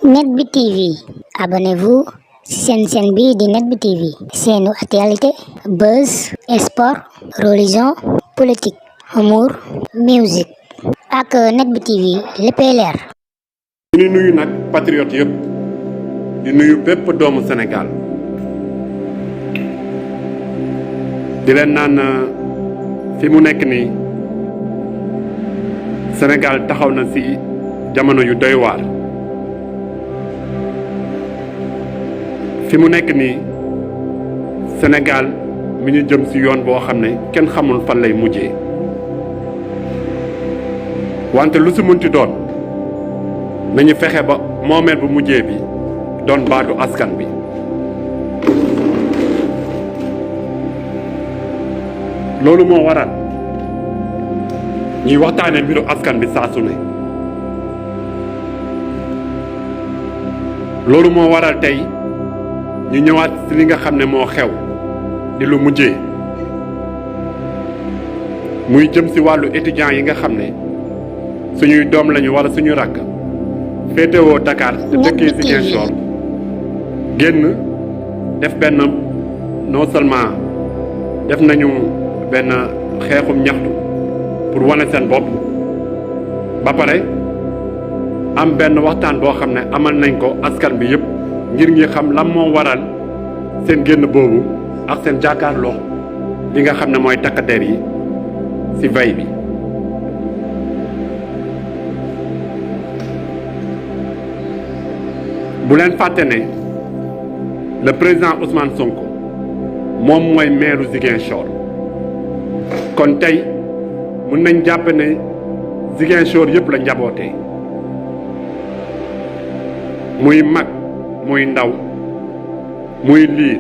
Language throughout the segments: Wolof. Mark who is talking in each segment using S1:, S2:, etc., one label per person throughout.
S1: Net Bi TV abonnez-vous ci seen bi di Net Bi TV seenu actualité buzz sport religion politique humour musique ak Net Bi TV léppay leer.
S2: ñu nuyu nag patriote yëpp di nuyu bépp doomu Sénégal di leen naan fi mu nekk nii Sénégal taxaw na ci jamono yu doy waar. fi mu nekk nii Sénégal mi ñu jëm ci yoon boo xam ne kenn xamul fan lay mujjee wante lu ci mënti doon nañu fexe ba moomeel bu mujjee bi doon baatu askan bi. loolu moo waral ñuy waxtaane mbiru askan bi saa su ne. loolu moo waral tey ñu ñëwaat ci li nga xam ne moo xew di lu mujjee muy jëm ci wàllu étudiants yi nga xam ne suñuy doom lañu walla suñu rakk féetewoo Dakar te dëkkee Ziguinchor génn def benn non seulement def nañu benn xeexum ñaxtu pour wane seen bopp ba pare am benn waxtaan boo xam ne amal nañ ko askan bi yëpp ngir ngi xam lan moo waral seen génn boobu ak seen jàkkaarloo li nga xam ne mooy takk der yi ci veille bi. bu leen fàtte ne le président Ousmane Sonko moom mooy maire Ziguinchor kon tey mun nañ jàpp ne Ziguinchor yëpp la njabootee muy mag muy ndaw muy liir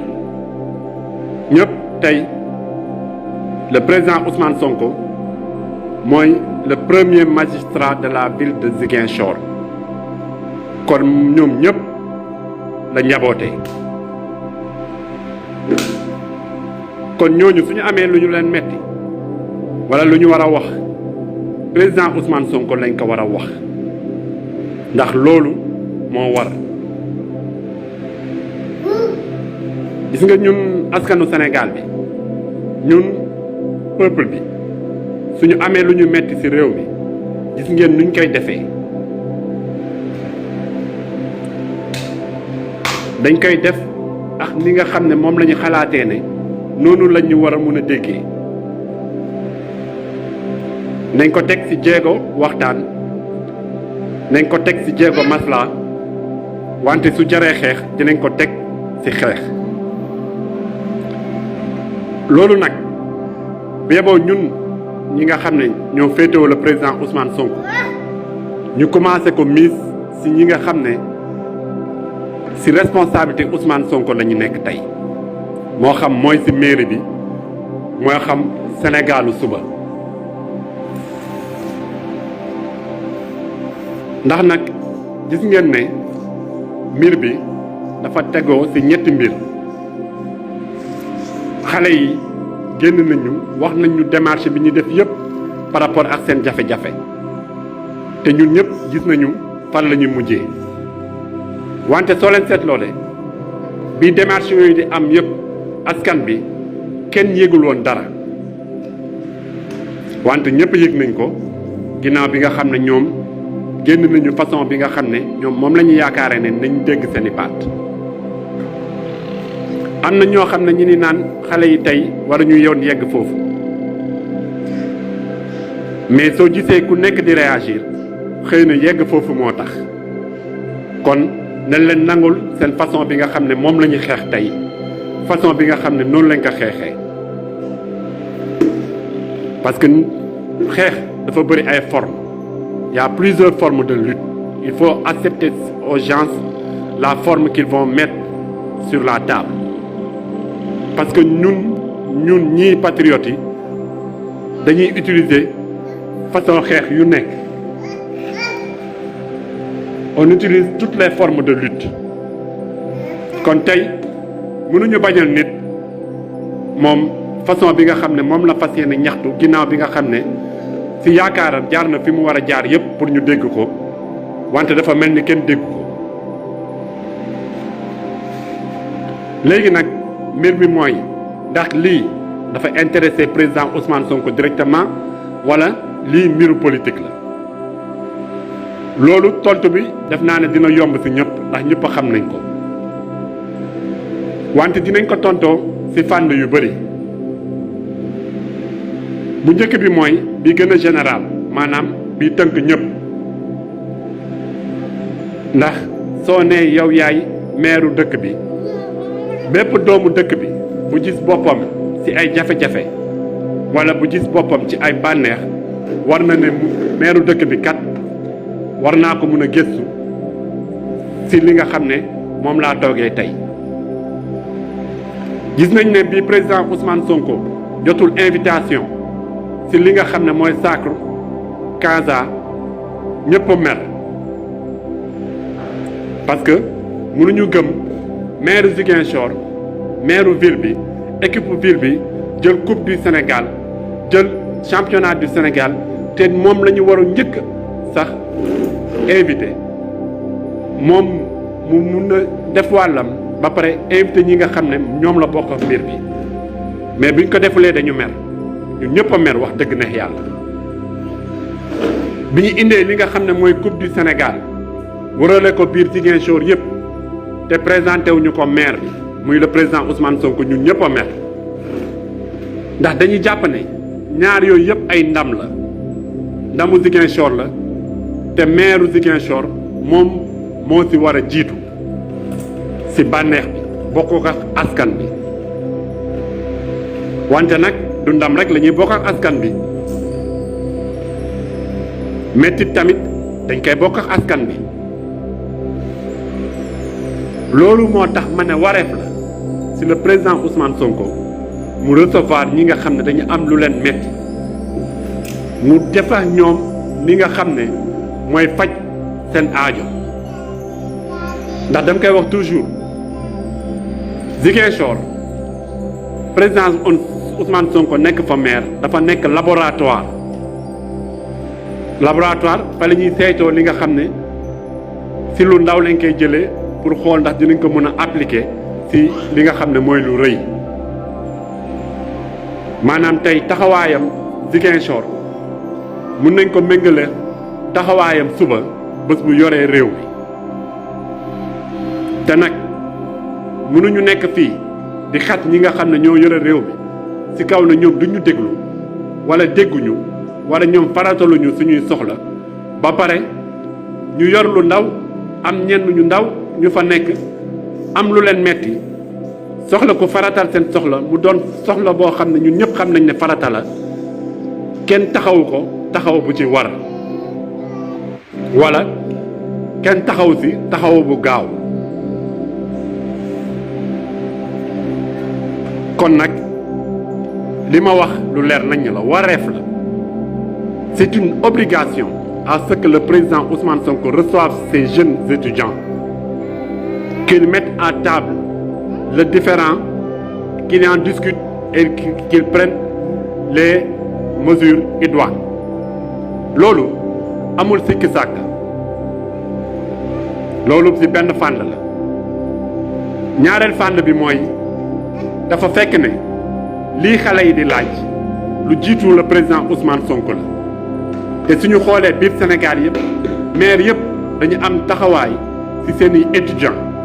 S2: ñëpp tey le président Ousmane Sonko mooy le premier magistrat de la ville de Ziguinchor kon ñoom ñëpp la njabootee kon ñooñu suñu amee lu ñu leen metti walla lu ñu war a wax président Ousmane Sonko lañ ko war a wax ndax loolu moo war. gis nga ñun askanu Sénégal bi ñun peuple bi suñu amee lu ñu metti ci réew mi gis ngeen nuñ koy defee dañ koy def ak ni nga xam ne moom la ñu xalaatee ne noonu la ñu war a mën a déggee nañ ko teg ci jéego waxtaan nañ ko teg ci jéego masla wante su jaree xeex dinañ ko teg ci xeex. loolu nag bu yeboo ñun ñi nga xam ne ñoo féetewoo le président Ousmane Sonko ñu commencé ko mise ci ñi nga xam ne ci responsabilité Ousmane Sonko la ñu nekk tey moo xam mooy ci mairie bi moo xam Sénégalu suba ndax nag gis ngeen ne mbir bi dafa tegoo ci ñetti mbir. xale yi génn nañu wax nañu démarche bi ñu def yëpp par rapport ak seen jafe-jafe te ñun ñëpp gis nañu fan la ñuy mujjee wante soo leen seetloo de bi démarche yooyu di am yëpp askan bi kenn yëgul woon dara wante ñëpp yëg nañ ko ginnaaw bi nga xam ne ñoom génn nañu façon bi nga xam ne ñoom moom la ñu yaakaare ne nañ dégg seeni baat. am na ñoo xam ne ñu ni naan xale yi tey waruñu yoon yegg foofu mais soo gisee ku nekk di réagir xëy na yegg foofu moo tax kon nañ leen nangul seen façon bi nga xam ne moom la ñuy xeex tey façon bi nga xam ne noonu lañ ko xeexee parce que xeex dafa bëri ay formes il y a plusieurs formes de lutte il faut accepter aux gens la forme qu'ils vont mettre sur la table. parce que ñun ñii patriotes yi dañuy utiliser façon xeex yu nekk on utilise toutes les formes de lutte kon tey mënuñu bañal nit moom façon bi nga xam ne moom la fas yéene ñaxtu ginnaaw bi nga xam ne ci yaakaaram jaar na fi mu war a jaar yépp pour ñu dégg ko wante dafa mel ni kenn dégg ko léegi nag mbir bi mooy ndax lii dafa intéressé président Ousmane Sonko directement wala lii mbiru politique la loolu tontu bi def naa ne dina yomb ci ñëpp ndax ñëpp xam nañ ko wante dinañ ko tontoo ci fànn yu bari bu njëkk bi mooy bi gën a général maanaam bi tënk ñëpp ndax soo nee yow yaay meeru dëkk bi bépp doomu dëkk bi bu gis boppam ci ay jafe-jafe wala bu gis boppam ci ay bànneex war na ne meeru dëkk bi kat war naa ko mun a gëstu ci li nga xam ne moom laa toogee tey gis nañ ne bi président Ousmane Sonko jotul invitation ci li nga xam ne mooy Sacré Casa ñëpp a mer parce que mënuñu gëm maire Ziguinchor maire ville bi équipe ville bi jël coupe du Sénégal jël championnat du Sénégal te moom la ñu war a njëkk sax invité moom mu mun a def wàllam ba pare invité ñi nga xam ne ñoom la bokk mbir bi mais biñ ko defulee dañu mer ñun ñëpp a mer wax dëgg neex yàlla bi ñu indee li nga xam ne mooy coupe du Sénégal warale ko biir Ziguinchor yëpp te présenté wuñu ko maire bi muy le président Ousmane Sonko ñun ñëpp a mer ndax dañuy jàpp ne ñaar yooyu yëpp ay ndam la ndamu Ziguinchor la te maire Ziguinchor moom moo ci war a jiitu ci bànneex bi bokk ak askan bi wante nag du ndam rek la ñuy bokk ak askan bi mettit tamit dañ koy bokk ak askan bi loolu moo tax ma ne wareef la ci le président Ousmane Sonko mu recevoir ñi nga xam ne dañu am lu leen metti mu def ak ñoom li nga xam ne mooy faj seen aajo ndax dama koy wax toujours Ziguinchor président Ousmane Sonko nekk fa maire dafa nekk laboratoire fa la ñuy saytoo li nga xam ne ci lu ndaw lañ koy jëlee pour xool ndax dinañ ko mën a appliquer ci li nga xam ne mooy lu rëy maanaam tey taxawaayam Ziguinchor mën nañ ko méngale taxawaayam suba bés bu yoree réew mi te nag mënuñu nekk fii di xat ñi nga xam ne ñoo yore réew mi ci kaw na ñoom duñu déglu wala dégguñu wala ñoom farataluñu suñuy soxla ba pare ñu yor lu ndaw am ñenn ñu ndaw ñu fa nekk am lu leen metti soxla ko faratal seen soxla mu doon soxla boo xam ne ñun ñëpp xam nañ ne farata la kenn taxawu ko taxaw bu ci war wala kenn taxaw ci taxaw bu gaaw kon nag li ma wax lu leer nañ la wareef la c'est une obligation à ce que le président Ousmane Sonko reçoive ces jeunes étudiants qu'il mette à table le différend qu'il en discute et qu'il prenne les mesures idoines loolu amul sikki sàkk loolu ci benn fànn la ñaareel fànn bi mooy dafa fekk ne lii xale yi di laaj lu jiitu le président Ousmane Sonko la te suñu xoolee biir Sénégal yëpp maire yëpp dañu am taxawaay ci seeni étudiants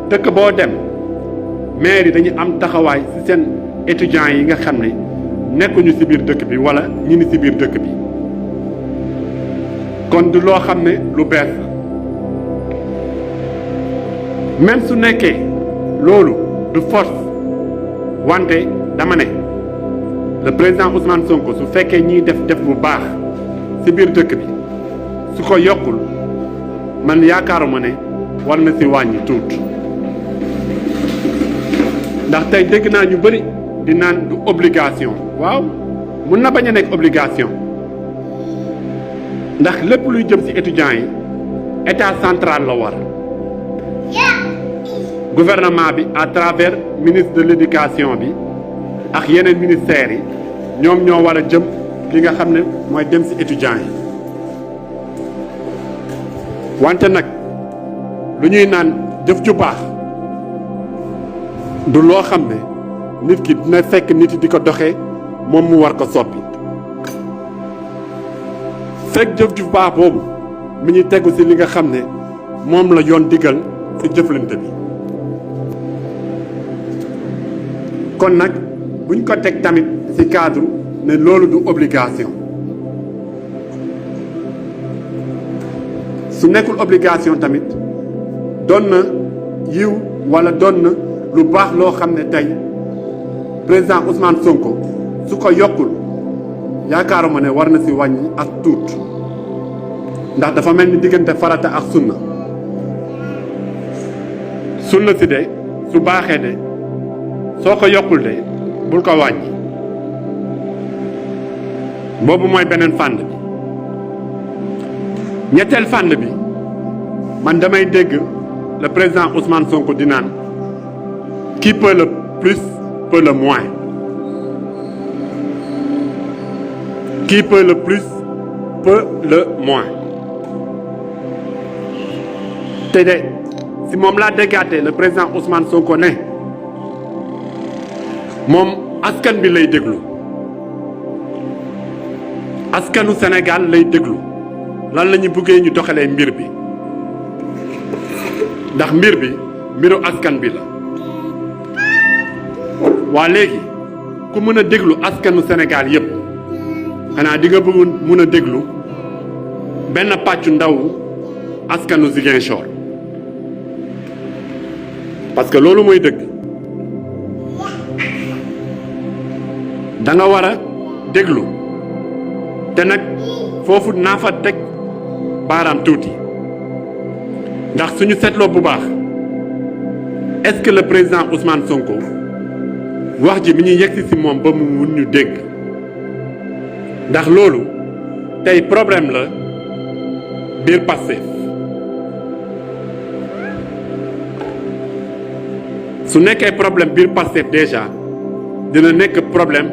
S2: dëkk boo dem maire yi dañu am taxawaay ci seen étudiants yi nga xam ne nekkuñu ci biir dëkk bi walla ñi ni ci biir dëkk bi kon du loo xam ne lu bees la même su nekkee loolu du force wante dama ne le président Ousmane Sonko su fekkee ñiy def bu baax ci biir dëkk bi su ko yokkul man yaakaaruma ne war na ci wàññi tuut ndax tey dégg naa ñu bari di naan du obligation waaw mun na bañ a nekk obligation ndax lépp luy jëm ci étudiants yi état central la war gouvernement bi à travers ministre de l'éducation bi ak yeneen ministères yi ñoom ñoo war a jëm li nga xam ne mooy dem ci étudiants yi wante nag lu ñuy naan jëf ju baax du loo xam ne nit ki dina fekk nit yi di ko doxee moom mu war ko soppi fekk jëf ju baax boobu mi ngi tegu ci li nga xam ne moom la yoon digal ci jëflante bi kon nag buñ ko teg tamit ci cadre ne loolu du obligation su nekkul obligation tamit doon na yiw walla doon na lu baax loo xam ne tey président Ousmane Sonko su ko yokkul yaakaaruma ne war na ci wàññi ak tuut ndax dafa mel ni diggante farata ak sunna sunna si de su baaxee de soo ko yokkul de bul ko wàññi boobu mooy beneen fànn bi ñetteel fànn bi man damay dégg le président Ousmane Sonko di naan qui peut le plus peut le moins qui peut le plus peut le moins te de si moom laa déggaatee le président Ousmane Sonko ne moom askan bi lay déglu askanu Sénégal lay déglu lan la ñu bëggee ñu doxalee mbir bi ndax mbir bi mbiru askan bi la waa léegi ku mën a déglu askanu Sénégal yépp xanaa di nga bëgg mën a déglu benn pàccu ndaw askanu Ziguinchor parce que loolu mooy dëgg da nga war a déglu te nag foofu naa fa teg baaraam tuuti ndax suñu seetloo bu baax est-ce que le président Ousmane Sonko wax ji mi ñuy yegsi ci moom ba mu mun ñu dégg ndax loolu tey problème la biir Pastef su nekkee problème biir Pastef déjà dina nekk problème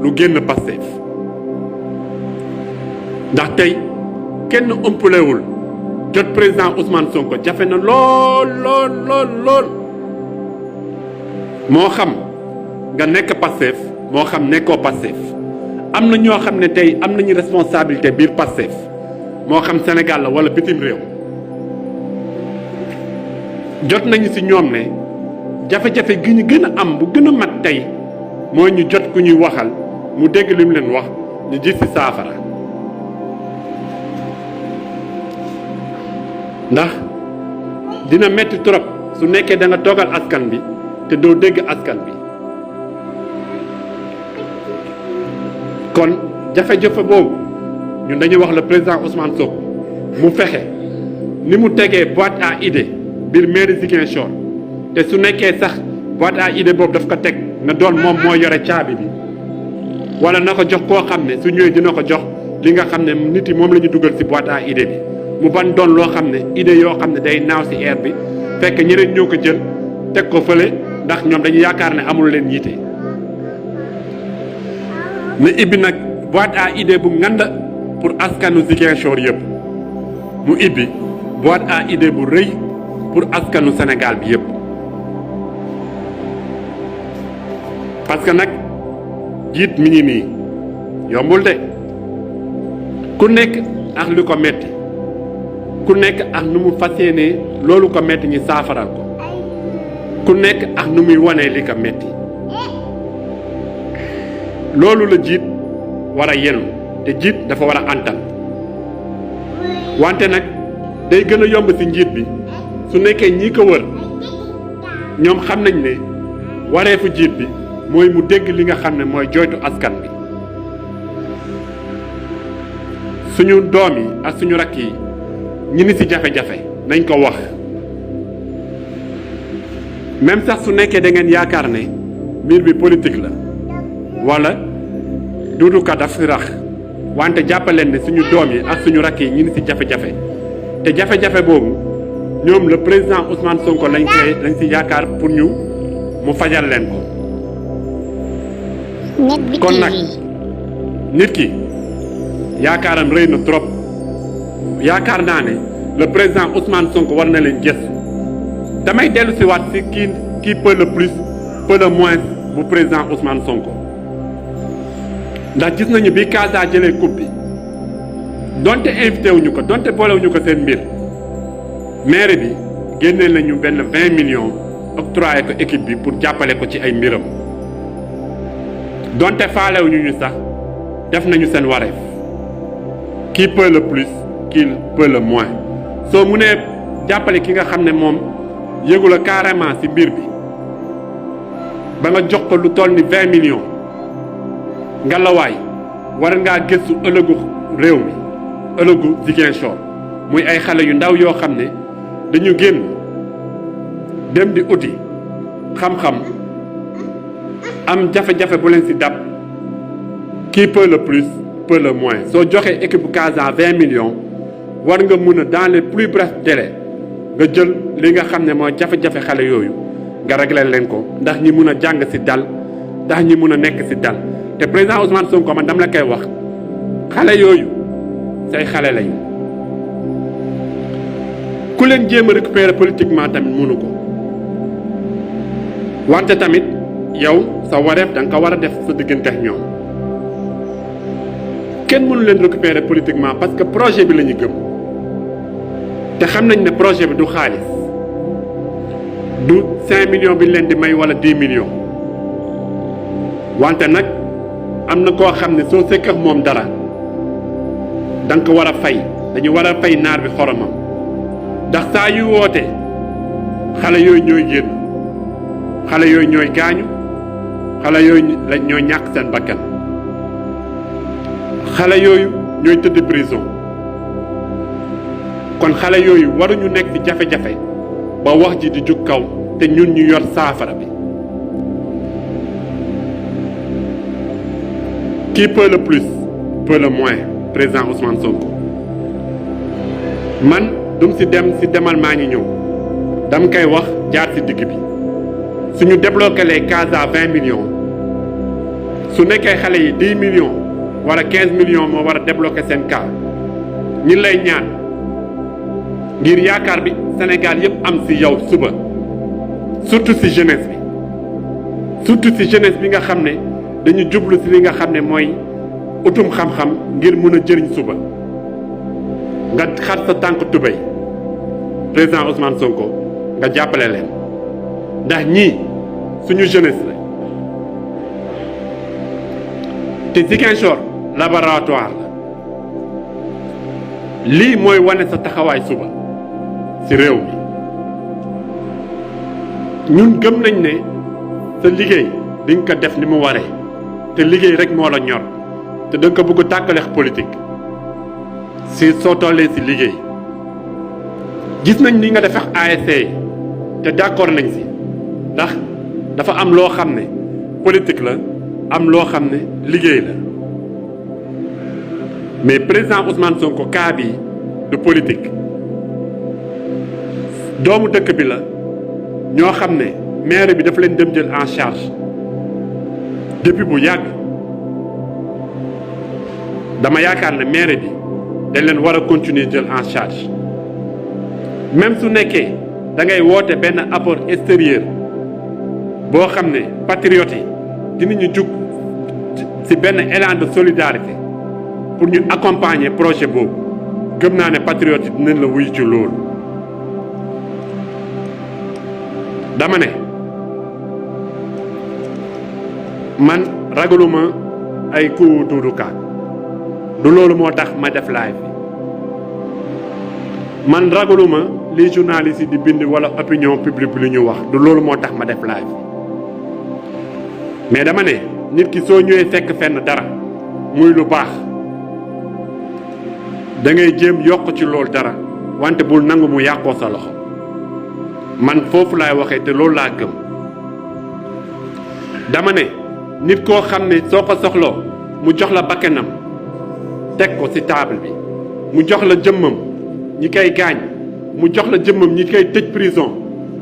S2: lu génn Pastef ndax tey kenn ëmpulewul jot président Ousmane Sonko jafe na lool moo xam nga nekk Pastef moo xam nekkoo Pastef am na ñoo xam ne tey am nañu responsabilité biir Pastef moo xam Sénégal la wala bitim réew jot nañu ci ñoom ne jafe-jafe gi ñu gën a am bu gën a mat tey mooy ñu jot ku ñuy waxal mu dégg li mu leen wax ñu gis ci saafara ndax dina metti trop su nekkee da nga toogal askan bi te doo dégg askan bi kon jafe-jafe boobu ñun dañuy wax le président Ousmane Sonko mu fexe ni mu tegee boîte à idée biir mairie Ziguinchor te su nekkee sax boîte à idée boobu daf ko teg na doon moom moo yore caabi bi wala na ko jox koo xam ne su ñëwee dina ko jox li nga xam ne nit yi moom la ñu dugal ci boîte à idée bi mu ban doon loo xam ne idée yoo xam ne day naaw ci air bi fekk ñeneen ñoo ko jël teg ko fële ndax ñoom dañu yaakaar ne amul leen yiite na ibbi nag boîte à idée bu nganda pour askanu Ziguinchor yëpp mu ibbi boîte à idée bu rëy pour askanu Sénégal bi yëpp parce que nag jiit mi ngi nii yombul de ku nekk ak li ko metti ku nekk ak nu mu fas yéenee loolu ko metti ñi saafaral ko ku nekk ak nu muy wanee li ko metti loolu la jiit war a yenu te jiit dafa war a antal wante nag day gën a yomb ci njiit bi su nekkee ñi ko wër ñoom xam nañ ne wareefu jiit bi mooy mu dégg li nga xam ne mooy jooytu askan bi suñu doom yi ak suñu rakk yi ñi ni ci jafe-jafe nañ ko wax même sax su nekkee da ngeen yaakaar ne mbir bi politique la wala Doudou Ka daf ci rax wante jàppaleen ne suñu doom yi ak suñu rakk yi ñi ni ci jafe-jafe te jafe-jafe boobu ñoom le président Ousmane Sonko lañ ci yaakaar pour ñu mu fajal leen ko kon nag nit ki yaakaaram rëy na trop yaakaar naa ne le président Ousmane Sonko war na leen gëstu damay dellu si waat si qui peut le plus peut le moins bu président Ousmane Sonko ndax gis nañu bi Casa jëlee coupe bi donte invité wuñu ko donte boolewuñu ko seen mbir maire bi génnee nañu benn 20 millions octroyé ko équipe bi pour jàppale ko ci ay mbiram donte faalewuñu ñu sax def nañu seen wareef qui peut le plus qui peut le moins soo mu nee jàppale ki nga xam ne moom yëgu la carrément ci mbir bi ba nga jox ko lu toll ni 20 millions ngalawaay war ngaa gëstu ëllëgu réew mi ëllëgu Ziguinchor muy ay xale yu ndaw yoo xam ne dañu génn dem di uti xam-xam am jafe-jafe bu leen ci dab qui peut le plus peut le moins soo joxee équipe Casa 20 millions war nga mun a dans les plus brefs délais nga jël li nga xam ne mooy jafe-jafe xale yooyu nga régler leen ko ndax ñi mun a jàng ci dal ndax ñi mun a nekk ci dal te président Ousmane Sonko man dama la koy wax xale yooyu say xale lañu ku leen jéem a récupérer politiquement tamit mënu ko wante tamit yow sa wareef da nga ko war a def sa diggante ak ñoom kenn mënu leen récupérer politiquement parce que projet bi la ñu gëm te xam nañ ne projet bi du xaalis du 5 millions bi ñu leen di may wala 10 millions wante nag am na koo xam ne soo sekk ak moom dara da nga ko war a fay dañu war a fay naar bi xoromam ndax saa yu wootee xale yooyu ñooy génn xale yooyu ñooy gaañu xale yooyu ñooy ñàkk seen bakkan xale yooyu ñooy tëdd prison kon xale yooyu waruñu nekk ci jafe-jafe ba wax ji di jug kaw te ñun ñu yor saafara bi qui peut le plus peut le moins président Ousmane Sonko man dum ci dem ci demal maa ngi ñëw dam koy wax jaar ci digg bi suñu débloqué les Casa 20 millions su nekkee xale yi 10 millions wala 15 millions moo war a débloqué seen cas ñi lay ñaan ngir yaakaar bi Sénégal yëpp am ci yow suba surtout ci jeunesse bi surtout ci jeunesse bi nga xam ne dañu jublu ci li nga xam ne mooy utum xam-xam ngir mën a jëriñ suba nga xar sa tànk tubéy président Ousmane Sonko nga jàppale leen ndax ñii suñu jeunesse la te Ziguinchor laboratoire la lii mooy wane sa taxawaay suba ci réew mi ñun gëm nañ ne sa liggéey di nga ko def ni mu waree te liggéey rek moo la ñor te da nga ko bëgg tàkkaleex politique si soo tollee ci liggéey gis nañ ni nga def ak ASC te d'accord nañ ci ndax dafa am loo xam ne politique la am loo xam ne liggéey la mais président Ousmane Sonko cas bi du politique doomu dëkk bi la ñoo xam ne maire bi dafa leen dem jël en charge depuis bu yàgg dama yaakaar ne maire bi dañ leen war a continuer jël en charge même su nekkee da ngay woote benn apport extérieur boo xam ne patriotes yi dinañu jug ci benn élan de solidarité pour ñu accompagner projet boobu gëm naa ne patriotes yi dinañ la wuyu ci loolu dama ne man ragaluma ay ku tuudukaat du loolu moo tax ma def live bi man ragaluma li journalistes yi di bind wala opinion publique bi lu ñu wax du loolu moo tax ma def live bi mais dama ne nit ki soo ñëwee fekk fenn dara muy lu baax da ngay jéem yokk ci loolu dara wante bul nangu mu yàqoo sa loxo man foofu laay waxee te loolu laa gëm dama ne nit koo xam ne soo ko soxloo mu jox la bakkanam teg ko ci table bi mu jox la jëmmam ñi koy gaañ mu jox la jëmmam ñi koy tëj prison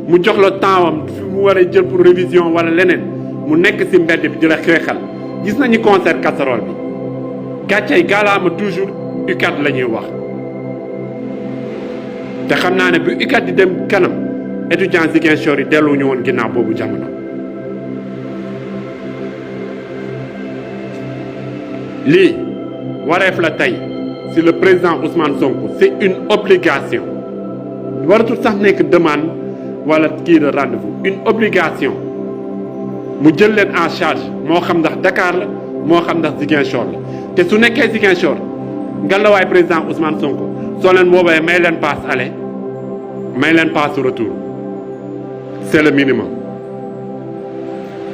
S2: mu jox la tempsam fi mu war a jël pour révision wala leneen mu nekk ci mbedd bi di la xeexal gis nañu concert casserole bi gàccey gaalaama toujours UCAD la ñuy wax te xam naa ne bu UCAD di dem kanam étudiants Ziguinchor yi delluñu woon ginnaaw boobu jamono. lii wareef la tey si le président Ousmane Sonko c'est une obligation waratul sax nekk demande wala kii de rendez-vous une obligation mu jël leen en charge moo xam ndax Dakar la moo xam ndax Ziguinchor la te su nekkee Ziguinchor ngallaawaay président Ousmane Sonko soo leen woowee may leen passe aller may leen passe retour c'est le minimum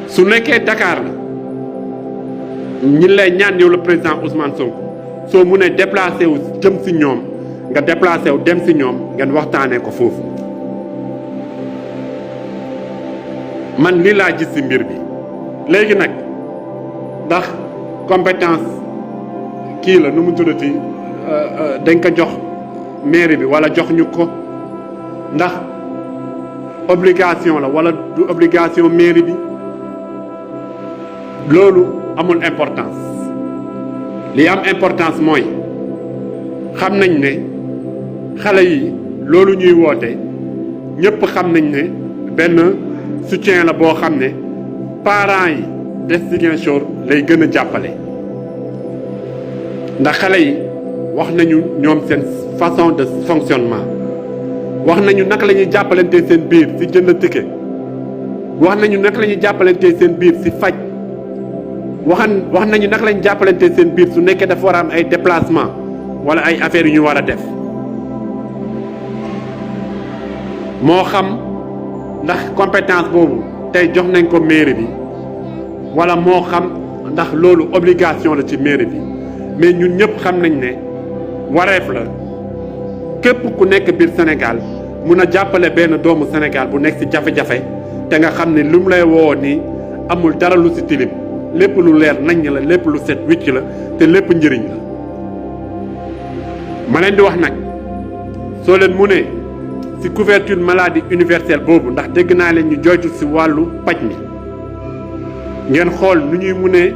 S2: su nekkee Dakar la ñi lay ñaan yow le président Ousmane Sonko soo munee déplacé wu jëm si ñoom nga déplacé wu dem si ñoom ngeen waxtaanee ko foofu man lii laa gis si mbir bi léegi nag ndax compétence kii la nu mu tuddati dañ ko jox mairie bi wala jox ñu ko ndax obligation la wala du obligation mairie bi loolu amul importance li am importance mooy xam nañ ne xale yi loolu ñuy woote ñëpp xam nañ ne benn soutien la boo xam ne parents yi des Ziguinchor lay gën a jàppale ndax xale yi wax nañu ñoom seen façon de fonctionnement wax nañu naka la ñuy jàppalantee seen biir ci jënd ticket wax nañu naka la ñuy jàppalantee seen biir ci faj wax nañu naka la ñuy jàppalantee seen biir su nekkee dafa war a am ay déplacement wala ay affaires yu ñu war a def moo xam ndax compétence boobu tey jox nañ ko mairie bi wala moo xam ndax loolu obligation la ci mairie bi mais ñun ñëpp xam nañ ne wareef la képp ku nekk biir Sénégal mun a jàppale benn doomu Sénégal bu nekk ci jafe-jafe te nga xam ne lu mu lay woo nii amul dara lu ci tilim lépp lu leer nañ la lépp lu set wicc la te lépp njëriñ la ma leen di wax nag soo leen mu ne ci couverture maladie universelle boobu ndax dégg naa leen ñu joytu ci wàllu paj mi ngeen xool nu ñuy munee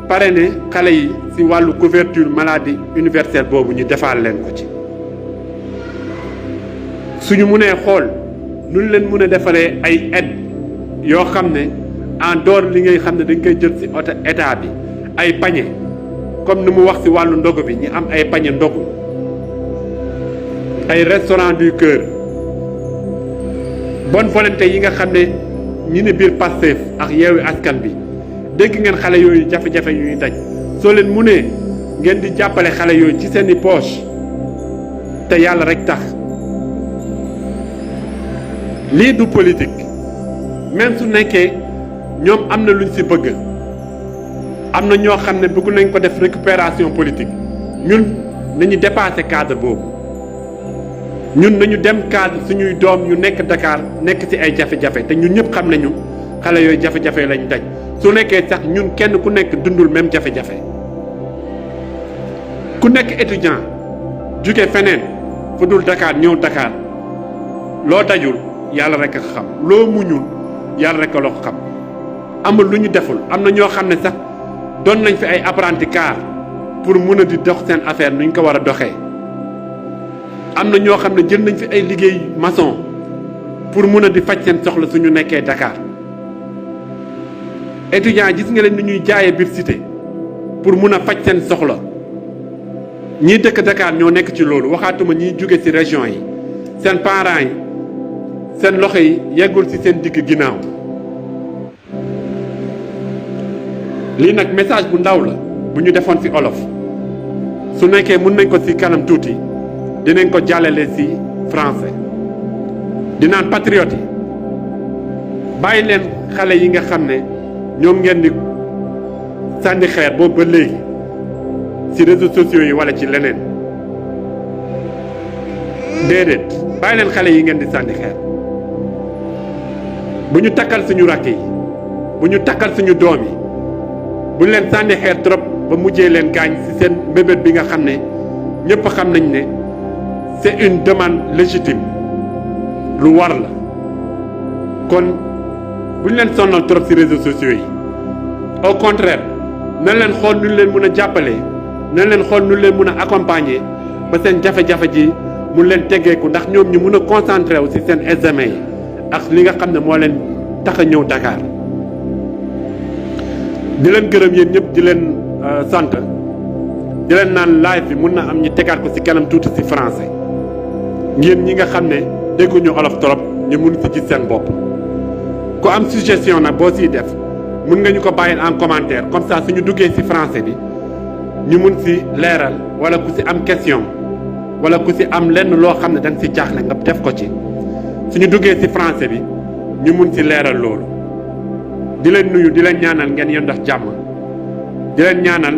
S2: parrainer xale yi ci wàllu couverture maladie universelle boobu ñu defaal leen ko ci suñu munee xool nu leen mun a defaree ay aide yoo xam ne en dehors li ngay xam ne dañ koy jël ci état bi ay pañe comme ni mu wax ci wàllu ndogu bi ñu am ay pañe ndogu ay restaurant du cœur bonne volonté yi nga xam ne ñi ne biir Pastef ak Yewwi Askan bi dégg ngeen xale yooyu jafe-jafe yu ñuy daj soo leen munee ngeen di jàppale xale yooyu ci seeni poche te yàlla rek tax lii du politique même su nekkee ñoom am na luñ ci bëgg am na ñoo xam ne bëgg nañ ko def récupération politique ñun nañu dépasser cadre boobu ñun nañu dem cadre suñuy doom yu nekk Dakar nekk ci ay jafe-jafe te ñun ñëpp xam nañu xale yooyu jafe-jafe lañ daj su nekkee sax ñun kenn ku nekk dundul même jafe-jafe ku nekk étudiant jóge feneen fu dul Dakar ñëw Dakar loo dajul yàlla rek a xam loo muñul yàlla rek a loo xam amul lu ñu deful am na ñoo xam ne sax doon nañ fi ay apprenti car pour mun a di dox seen affaire nuñ ko war a doxee am na ñoo xam ne jël nañ fi ay liggéey maçon pour mun a di faj seen soxla suñu nekkee Dakar étudiant gis nga leen ni ñuy jaayee biir cité pour mun a faj seen soxla ñii dëkk Dakar ñoo nekk ci loolu waxaatuma ñiy jóge ci région yi seen parents yi seen loxo yi yeggul ci seen digg ginnaaw lii nag message bu ndaw la bu ñu defoon ci olof su nekkee mun nañ ko ci kanam tuuti dinañ ko jàllale ci français dinaan patriote yi bàyyi leen xale yi nga xam ne ñoom ngeen di sànni xeer boobu ba léegi ci réseaux sociaux yi walla ci leneen déedéet bàyyi leen xale yi ngeen di sànni xeer bu ñu takkal suñu rakk yi bu ñu takkal suñu doom yi bu ñu leen sànni xeer trop ba mujjee leen gaañ ci seen mbébét bi nga xam ne ñëpp xam nañ ne c'est une demande légitime lu war la kon bu ñu leen sonnal trop ci réseaux sociaux yi au contraire nañ leen xool nu leen mën a jàppale nañ leen xool nu leen mën a accompagner ba seen jafe-jafe ji mun leen teggeeku ndax ñoom ñu mun a concentré wu ci seen examen yi ak li nga xam ne moo leen tax a ñëw Dakar di leen gërëm yéen ñëpp di leen sant di leen naan live bi mun na am ñi tegaat ko ci kanam tuuti ci français ngeen ñi nga xam ne dégguñu olof trop ñu mun ci gis seen bopp ku am suggestion nag boo siy def mun nga ñu ko bàyyil en commentaire comme ça suñu duggee ci français bi ñu mun ci leeral wala ku ci am question wala ku ci am lenn loo xam ne da nga ci jaaxle nga def ko ci suñu duggee ci français bi ñu mun ci leeral loolu di leen nuyu di leen ñaanal ngeen yendox jàmm di leen ñaanal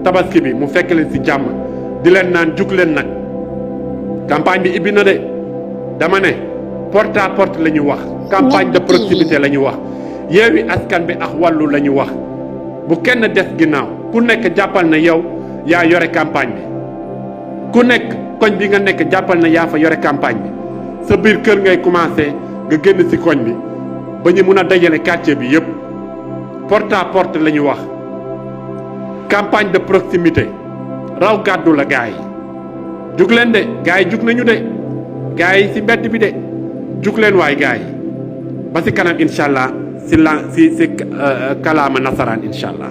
S2: tabaski bi mu fekk leen ci jàmm di leen naan jug leen nag campagne bi ibbi na de dama ne porte à porte la ñu wax campagne de proximité la ñu wax Yewwi Askan Wi ak Wallu la ñu wax bu kenn des ginnaaw ku nekk jàppal na yow yaa yore campagne bi ku nekk koñ bi nga nekk jàppal na yaa fa yore campagne bi sa biir kër ngay commencé nga génn ci koñ bi ba ñu mun a dajale quartier bi yépp porte à porte la ñu wax campagne de proximité raw gàddu la gars yi jug leen de gars yi jug nañu de gars yi ci mbedd bi de jug leen waay gars yi ba ci kanam incha allah ci kalaama nasaraan incha allah